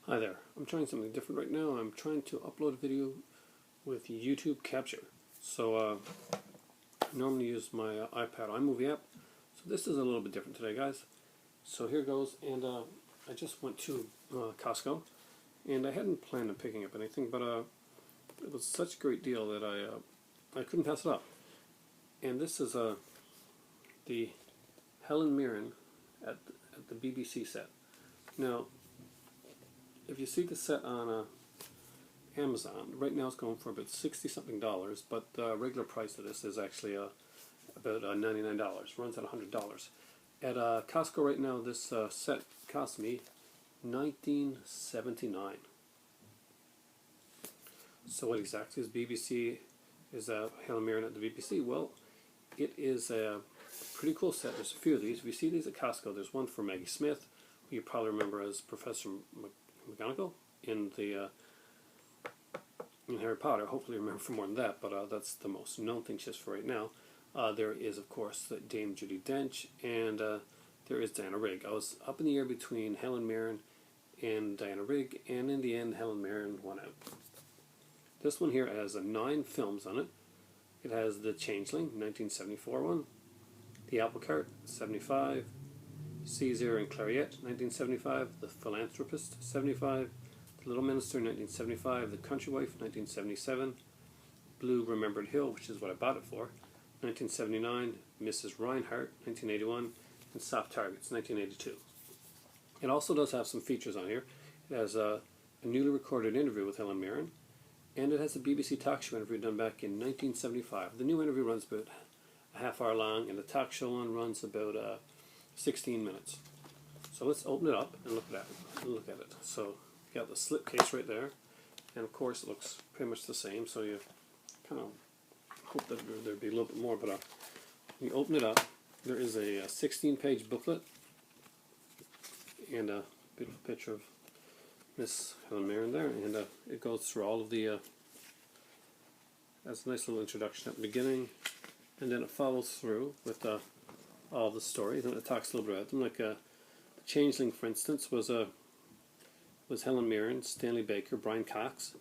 Hi there. I'm trying something different right now. I'm trying to upload a video with YouTube Capture. So I normally use my iPad iMovie app. So this is a little bit different today, guys. So here goes. And I just went to Costco, and I hadn't planned on picking up anything, but it was such a great deal that I couldn't pass it up. And this is the Helen Mirren at the BBC set. Now, if you see the set on Amazon, right now it's going for about $60-something, but the regular price of this is actually about $99. Runs at $100. At Costco right now, this set cost me $19.79. So what exactly is BBC? Is Helen Mirren at the BBC? Well, it is a pretty cool set. There's a few of these. If you see these at Costco, there's one for Maggie Smith, who you probably remember as Professor McGonagall in Harry Potter. Hopefully you remember for more than that, but that's the most known thing just for right now. There is, of course, Dame Judi Dench, and there is Diana Rigg. I was up in the air between Helen Mirren and Diana Rigg, and in the end, Helen Mirren won out. This one here has 9 films on it. It has The Changeling, 1974 one, The Apple Cart, 75, Caesar and Clariette, 1975, The Philanthropist, 75, The Little Minister, 1975, The Country Wife, 1977, Blue Remembered Hill, which is what I bought it for, 1979, Mrs. Reinhardt, 1981, and Soft Targets, 1982. It also does have some features on here. It has a newly recorded interview with Helen Mirren, and it has a BBC talk show interview done back in 1975. The new interview runs about a half hour long, and the talk show one runs about 16 minutes. So let's open it up and look at it. So you got the slip case right there, and of course it looks pretty much the same. So you kind of hope that there'd be a little bit more, but when you open it up, there is a 16-page booklet and a beautiful picture of Miss Helen Mirren there, and it goes through all of the. Has a nice little introduction at the beginning, and then it follows through with all the stories, and it talks a little bit about them. Like The Changeling, for instance, was Helen Mirren, Stanley Baker, Brian Cox.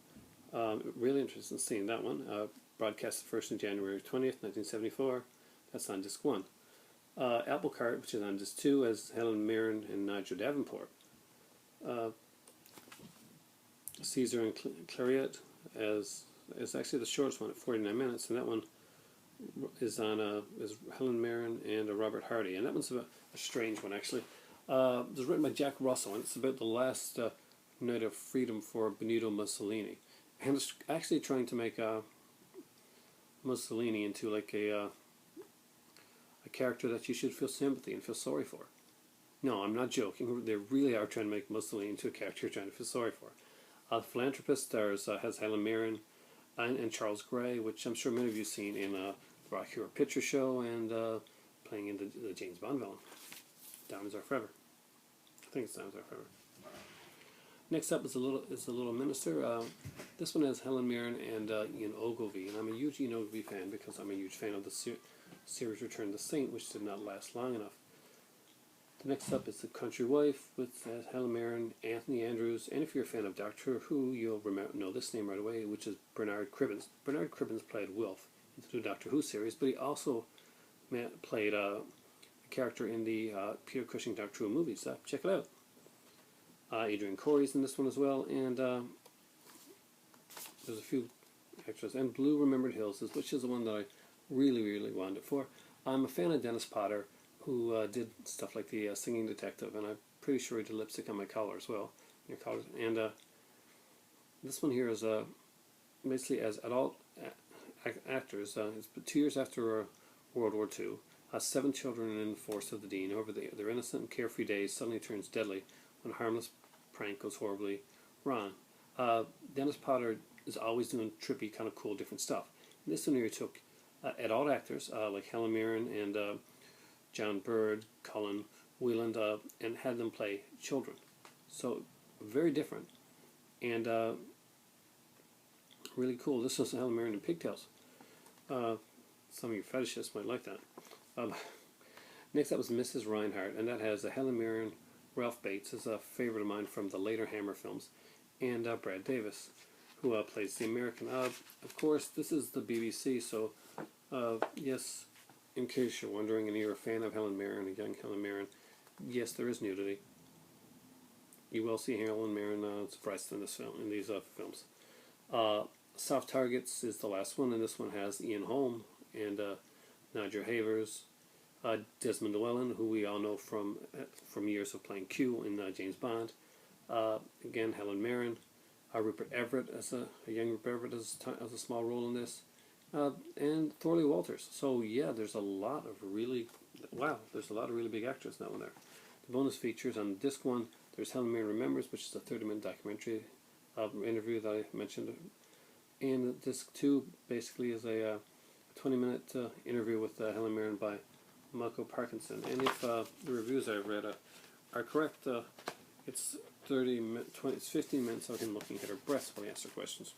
Really interested in seeing that one. Broadcast first on January 20th, 1974. That's on disc 1. Apple Cart, which is on disc 2, as Helen Mirren and Nigel Davenport. Caesar and Clariette is actually the shortest one at 49 minutes, and that one is on is Helen Mirren and Robert Hardy, and that one's a strange one actually. It was written by Jack Russell, and it's about the last night of freedom for Benito Mussolini, and it's actually trying to make Mussolini into like a character that you should feel sympathy and feel sorry for. No, I'm not joking. They really are trying to make Mussolini into a character you're trying to feel sorry for. The Philanthropist has Helen Mirren and Charles Gray, which I'm sure many of you have seen in the Rocky Horror Picture Show and playing in the James Bond villain, Diamonds Are Forever. I think it's Diamonds Are Forever. Next up is the Little Minister. This one has Helen Mirren and Ian Ogilvy, and I'm a huge Ian Ogilvy fan because I'm a huge fan of the series Return the Saint, which did not last long enough. The next up is The Country Wife with Helen Mirren, Anthony Andrews, and if you're a fan of Doctor Who, you'll know this name right away, which is Bernard Cribbins. Bernard Cribbins played Wilf in the new Doctor Who series, but he also played a character in the Peter Cushing Doctor Who movies. Check it out. Adrian Corey's in this one as well, and there's a few extras. And Blue Remembered Hills, which is the one that I really, really wanted it for. I'm a fan of Dennis Potter, who did stuff like the Singing Detective, and I'm pretty sure he did lipstick on my collar as well. And this one here is basically as adult actors. It's 2 years after World War II. 7 children in the force of the Dean over their innocent and carefree days suddenly turns deadly when a harmless prank goes horribly wrong. Dennis Potter is always doing trippy, kind of cool, different stuff. And this one here took adult actors like Helen Mirren and John Bird, Colin Wheeland, and had them play children. So very different and really cool. This was Helen Mirren in pigtails. Some of you fetishists might like that. Next up was Mrs. Reinhardt, and that has Helen Mirren, Ralph Bates is a favorite of mine from the later Hammer films, and Brad Davis, who plays the American. Of course, this is the BBC, so yes, in case you're wondering and you're a fan of Helen Mirren, a young Helen Mirren, yes, there is nudity. You will see Helen Mirren's breast in this film, in these films. Soft Targets is the last one, and this one has Ian Holm and Nadja Havers, Desmond Llewellyn, who we all know from years of playing Q in James Bond. Again, Helen Mirren, Rupert Everett as a young Rupert Everett as a small role in this, and Thorley Walters. So yeah, there's a lot of really big actors in that one there. The bonus features on disc 1, there's Helen Mirren Remembers, which is a 30-minute documentary interview that I mentioned, and disc 2 basically is a 20-minute interview with Helen Mirren by Mako Parkinson. And if the reviews I've read are correct, it's 15 minutes of him looking at her breasts while he asks her questions.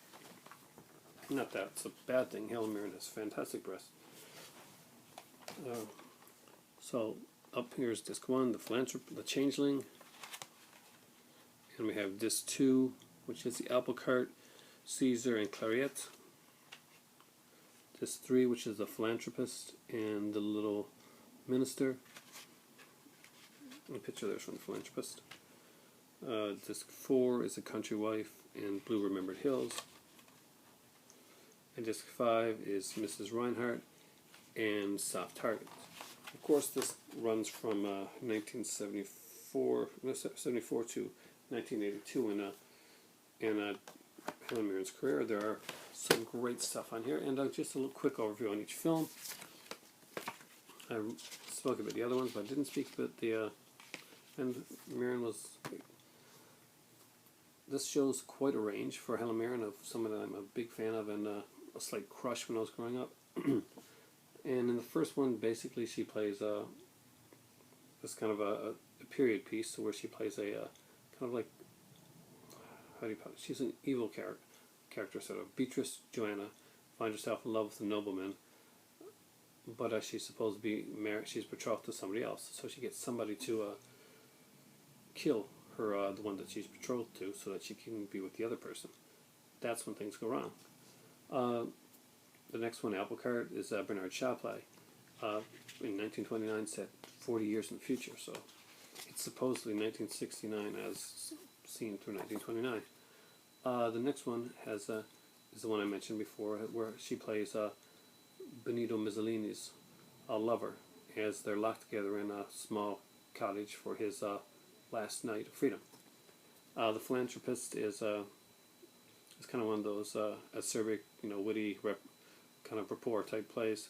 Not that it's a bad thing. Helen Mirren has fantastic breasts. So up here is disc 1, the Changeling, and we have disc 2, which is the Apple Cart, Caesar, and Clariette. Disc 3, which is the Philanthropist and the Little Minister. A picture there's from the Philanthropist. Disc 4 is The Country Wife and Blue Remembered Hills. And disc 5 is Mrs. Reinhardt and Soft Target. Of course, this runs from 1974 to 1982 in Helen Mirren's career. There are some great stuff on here, and just a little quick overview on each film. I spoke about the other ones, but I didn't speak about the. And Mirren was. This shows quite a range for Helen Mirren of someone that I'm a big fan of and a slight crush when I was growing up. And in the first one, basically, she plays this kind of a period piece where she plays a kind of like, how do you put it? She's an evil character, sort of. Beatrice Joanna finds herself in love with a nobleman, but she's supposed to be married. She's betrothed to somebody else, so she gets somebody to kill her, the one that she's betrothed to, so that she can be with the other person. That's when things go wrong. The next one, Apple Cart, is Bernard Shaw play in 1929, set 40 years in the future. So it's supposedly 1969 as seen through 1929. The next one is the one I mentioned before, where she plays Benito Mussolini's lover, as they're locked together in a small cottage for his last night of freedom. The Philanthropist is kind of one of those acerbic, witty, kind of rapport type plays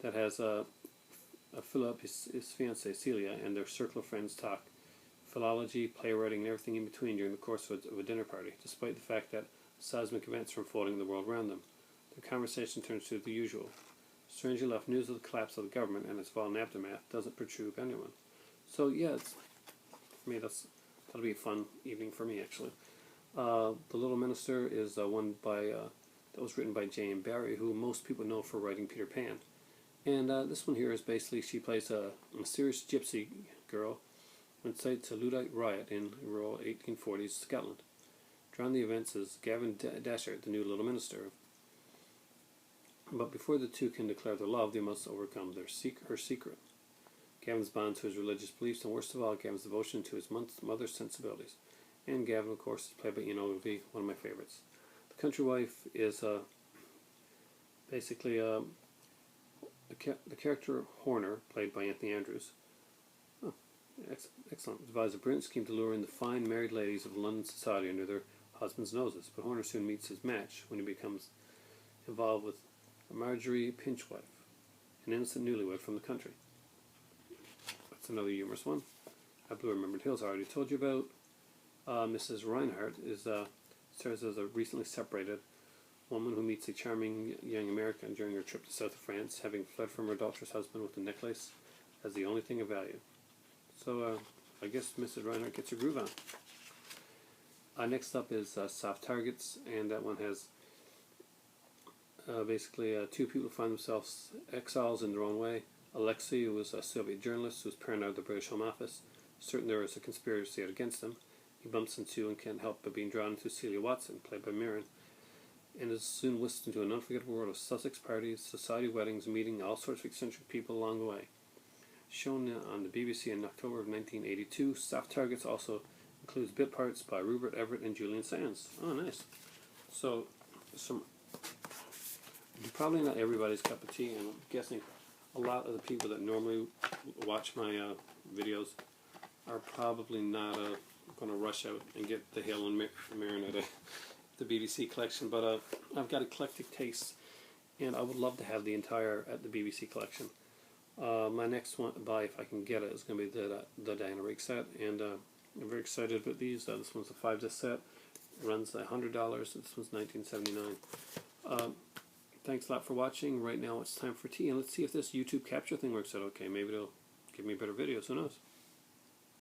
that has Philip, his fiancée Celia, and their circle of friends talk philology, playwriting, and everything in between during the course of a dinner party, despite the fact that seismic events are unfolding in the world around them. Their conversation turns to the usual. Strangely enough, news of the collapse of the government and its violent aftermath doesn't perturb anyone. So yeah, for me that'll be a fun evening for me actually. The Little Minister is one that was written by J.M. Barrie, who most people know for writing Peter Pan. And this one here is basically she plays a mysterious gypsy girl who incites a Luddite riot in rural 1840s Scotland. Drawing the events is Gavin Dashart, the new Little Minister. But before the two can declare their love, they must overcome her secret. Gavin's bond to his religious beliefs, and worst of all, Gavin's devotion to his mother's sensibilities. And Gavin, of course, is played by Ian Ogilvy, one of my favorites. The Country Wife is basically the character Horner, played by Anthony Andrews. Oh, excellent. Devised a brilliant scheme to lure in the fine married ladies of London society under their husbands' noses, but Horner soon meets his match when he becomes involved with Marjorie Pinchwife, an innocent newlywed from the country. That's another humorous one. Blue Remembered Hills I already told you about. Mrs. Reinhardt serves as a recently separated woman who meets a charming young American during her trip to south of France, having fled from her daughter's husband with a necklace as the only thing of value. So I guess Mrs. Reinhardt gets her groove on. Next up is Soft Targets, and that one has basically two people find themselves exiles in their own way. Alexei, who was a Soviet journalist who was paranoid of the British Home Office, certain there is a conspiracy against him. He bumps into and can't help but being drawn into Celia Watson, played by Mirren, and is soon whisked into an unforgettable world of Sussex parties, society weddings, meeting all sorts of eccentric people along the way. Shown on the BBC in October of 1982, Soft Targets also includes bit parts by Rupert Everett and Julian Sands. Oh, nice. So, probably not everybody's cup of tea, and I'm guessing a lot of the people that normally watch my videos are probably not going to rush out and get the Helen Mirren at the BBC collection, but I've got eclectic tastes, and I would love to have the entire at the BBC collection. My next one to buy, if I can get it, is going to be the Diana Rigg set, and I'm very excited about these. This one's a 5-disc set. It runs $100. This one's $19.79. Thanks a lot for watching. Right now it's time for tea, and let's see if this YouTube capture thing works out okay. Maybe it'll give me better videos. Who knows?